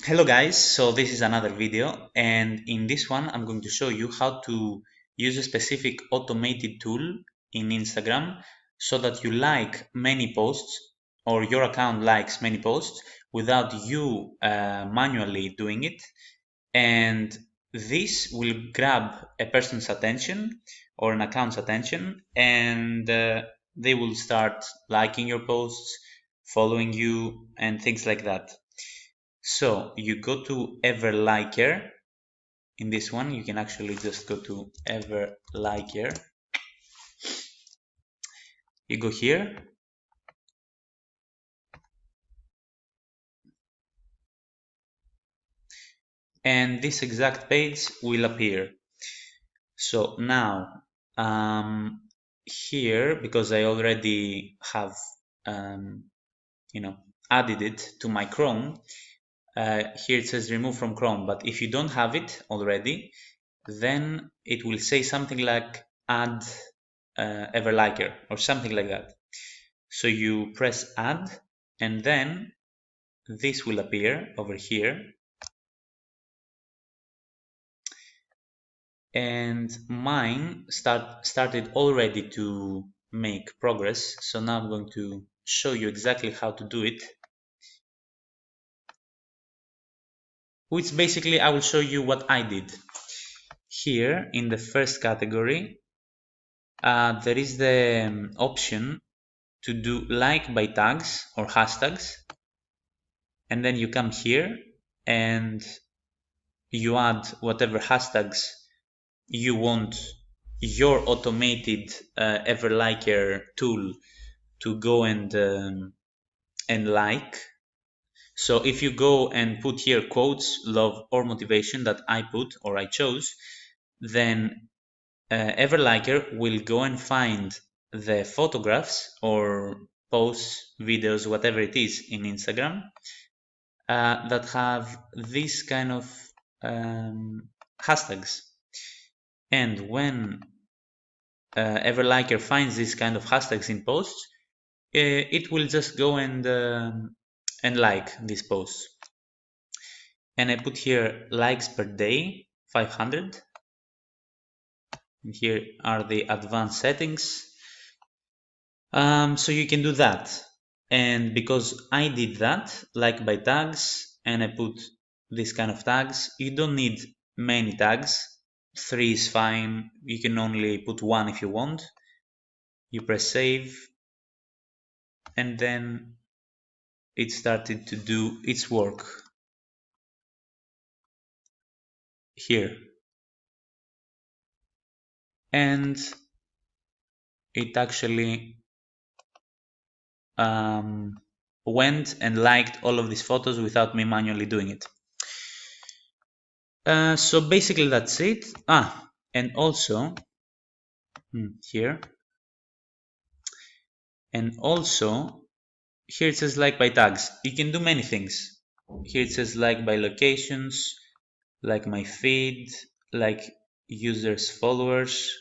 Hello guys, so this is another video, and in this one I'm going to show you how to use a specific automated tool in Instagram so that you like many posts, or your account likes many posts without you manually doing it, and this will grab a person's attention or an account's attention, and they will start liking your posts, following you, and things like that. So you go to Everliker. In this one, you can actually just go to Everliker. You go here. And this exact page will appear. So now, here, because I already have, added it to my Chrome, here it says remove from Chrome. But if you don't have it already, then it will say something like add Everliker or something like that. So you press add, and then this will appear over here, and mine started already to make progress. So now I'm going to show you exactly how to do it, which basically I will show you what I did. Here in the first category, there is the option to do like by tags or hashtags, and then you come here and you add whatever hashtags you want your automated Everliker tool to go and like. So if you go and put here quotes, love, or motivation that I put or I chose, then Everliker will go and find the photographs or posts, videos, whatever it is in Instagram that have this kind of hashtags. And when Everliker finds this kind of hashtags in posts, it will just go and like this post. And I put here likes per day 500. And here are the advanced settings. So you can do that. And because I did that, like by tags, and I put this kind of tags, you don't need many tags. 3 is fine. You can only put 1 if you want. You press save, and then it started to do its work here. And it actually went and liked all of these photos without me manually doing it. So basically that's it. And also here, and also here it says like by tags. You can do many things. Here it says like by locations, like my feed, like users, followers,